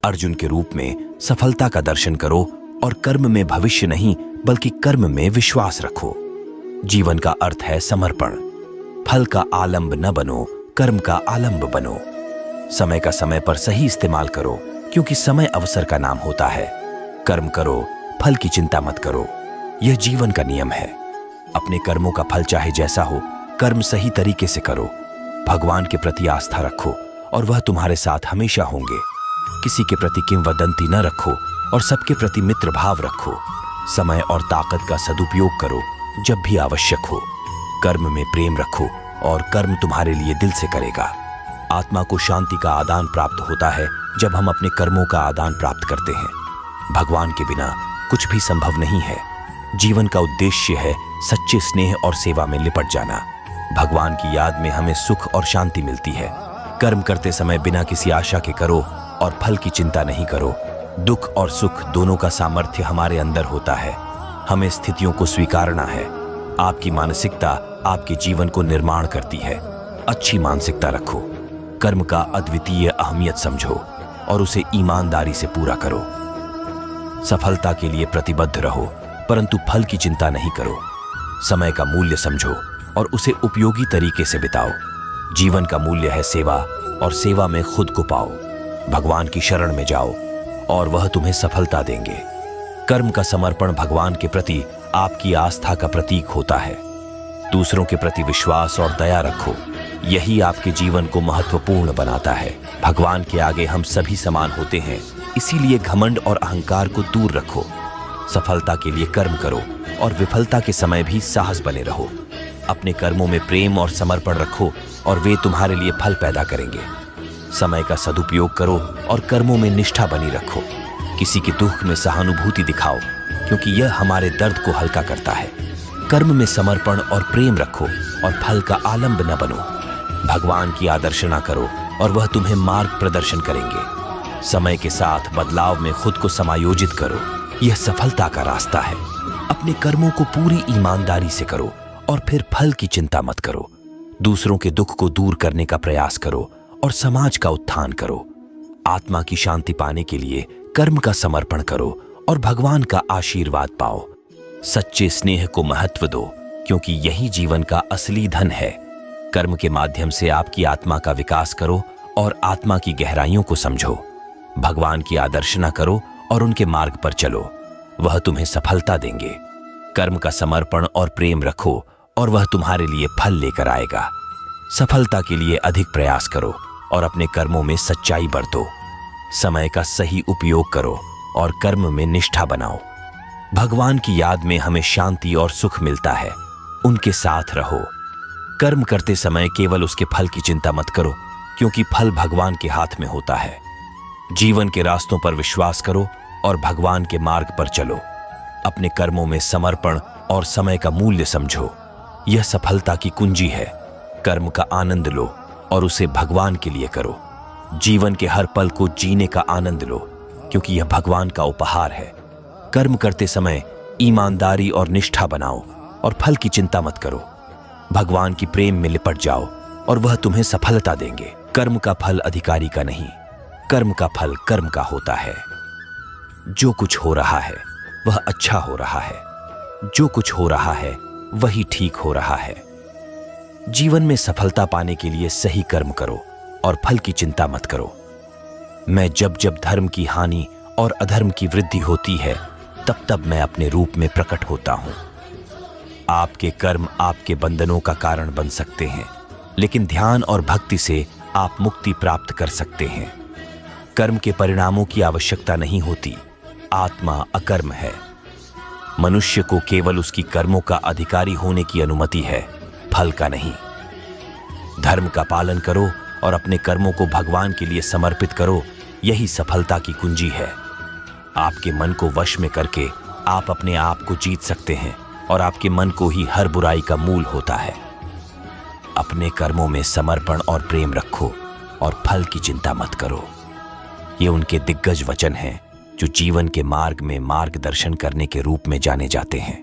अर्जुन के रूप में सफलता का दर्शन करो और कर्म में भविष्य नहीं बल्कि कर्म में विश्वास रखो। जीवन का अर्थ है समर्पण। फल का आलंब न बनो, कर्म का आलंब बनो। समय का समय पर सही इस्तेमाल करो, क्योंकि समय अवसर का नाम होता है। कर्म करो, फल की चिंता मत करो। यह जीवन का नियम है। अपने कर्मों का फल चाहे जैसा हो, कर्म सही तरीके से करो। भगवान के प्रति आस्था रखो और वह तुम्हारे साथ हमेशा होंगे। किसी के प्रति किंवदंती न रखो और सबके प्रति मित्र भाव रखो। समय और ताकत का सदुपयोग करो जब भी आवश्यक हो। कर्म में प्रेम रखो और कर्म तुम्हारे लिए दिल से करेगा। आत्मा को शांति का आदान प्राप्त होता है जब हम अपने कर्मों का आदान प्राप्त करते हैं। भगवान के बिना कुछ भी संभव नहीं है। जीवन का उद्देश्य है सच्चे स्नेह और सेवा में लिपट जाना। भगवान की याद में हमें सुख और शांति मिलती है। कर्म करते समय बिना किसी आशा के करो और फल की चिंता नहीं करो। दुख और सुख दोनों का सामर्थ्य हमारे अंदर होता है। हमें स्थितियों को स्वीकारना है। आपकी मानसिकता आपके जीवन को निर्माण करती है। अच्छी मानसिकता रखो। कर्म का अद्वितीय अहमियत समझो और उसे ईमानदारी से पूरा करो। सफलता के लिए प्रतिबद्ध रहो, परंतु फल की चिंता नहीं करो। समय का मूल्य समझो और उसे उपयोगी तरीके से बिताओ। जीवन का मूल्य है सेवा और सेवा में खुद को पाओ। भगवान की शरण में जाओ और वह तुम्हें सफलता देंगे। कर्म का समर्पण भगवान के प्रति आपकी आस्था का प्रतीक होता है। दूसरों के प्रति विश्वास और दया रखो। यही आपके जीवन को महत्वपूर्ण बनाता है। भगवान के आगे हम सभी समान होते हैं, इसीलिए घमंड और अहंकार को दूर रखो। सफलता के लिए कर्म करो और विफलता के समय भी साहस बने रहो। अपने कर्मों में प्रेम और समर्पण रखो और वे तुम्हारे लिए फल पैदा करेंगे। समय का सदुपयोग करो और कर्मों में निष्ठा बनी रखो। किसी के दुख में सहानुभूति दिखाओ, क्योंकि यह हमारे दर्द को हल्का करता है। कर्म में समर्पण और प्रेम रखो और फल का आलंब न बनो। भगवान की आदर्शना करो और वह तुम्हें मार्ग प्रदर्शन करेंगे। समय के साथ बदलाव में खुद को समायोजित करो। यह सफलता का रास्ता है। अपने कर्मों को पूरी ईमानदारी से करो और फिर फल की चिंता मत करो। दूसरों के दुख को दूर करने का प्रयास करो और समाज का उत्थान करो। आत्मा की शांति पाने के लिए कर्म का समर्पण करो और भगवान का आशीर्वाद पाओ। सच्चे स्नेह को महत्व दो, क्योंकि यही जीवन का असली धन है। कर्म के माध्यम से आपकी आत्मा का विकास करो और आत्मा की गहराइयों को समझो। भगवान की आदर्शना करो और उनके मार्ग पर चलो। वह तुम्हें सफलता देंगे। कर्म का समर्पण और प्रेम रखो और वह तुम्हारे लिए फल लेकर आएगा। सफलता के लिए अधिक प्रयास करो और अपने कर्मों में सच्चाई बरतो। समय का सही उपयोग करो और कर्म में निष्ठा बनाओ। भगवान की याद में हमें शांति और सुख मिलता है। उनके साथ रहो। कर्म करते समय केवल उसके फल की चिंता मत करो, क्योंकि फल भगवान के हाथ में होता है। जीवन के रास्तों पर विश्वास करो और भगवान के मार्ग पर चलो। अपने कर्मों में समर्पण और समय का मूल्य समझो। यह सफलता की कुंजी है। कर्म का आनंद लो और उसे भगवान के लिए करो। जीवन के हर पल को जीने का आनंद लो, क्योंकि यह भगवान का उपहार है। कर्म करते समय ईमानदारी और निष्ठा बनाओ और फल की चिंता मत करो। भगवान की प्रेम में लिपट जाओ और वह तुम्हें सफलता देंगे। कर्म का फल अधिकारी का नहीं, कर्म का फल कर्म का होता है। जो कुछ हो रहा है वह अच्छा हो रहा है। जो कुछ हो रहा है वही ठीक हो रहा है। जीवन में सफलता पाने के लिए सही कर्म करो और फल की चिंता मत करो। मैं जब जब धर्म की हानि और अधर्म की वृद्धि होती है, तब तब मैं अपने रूप में प्रकट होता हूं। आपके कर्म आपके बंधनों का कारण बन सकते हैं, लेकिन ध्यान और भक्ति से आप मुक्ति प्राप्त कर सकते हैं। कर्म के परिणामों की आवश्यकता नहीं होती। आत्मा अकर्म है। मनुष्य को केवल उसकी कर्मों का अधिकारी होने की अनुमति है, फल का नहीं। धर्म का पालन करो और अपने कर्मों को भगवान के लिए समर्पित करो। यही सफलता की कुंजी है। आपके मन को वश में करके आप अपने आप को जीत सकते हैं, और आपके मन को ही हर बुराई का मूल होता है। अपने कर्मों में समर्पण और प्रेम रखो और फल की चिंता मत करो। ये उनके दिग्गज वचन हैं जो जीवन के मार्ग में मार्गदर्शन करने के रूप में जाने जाते हैं।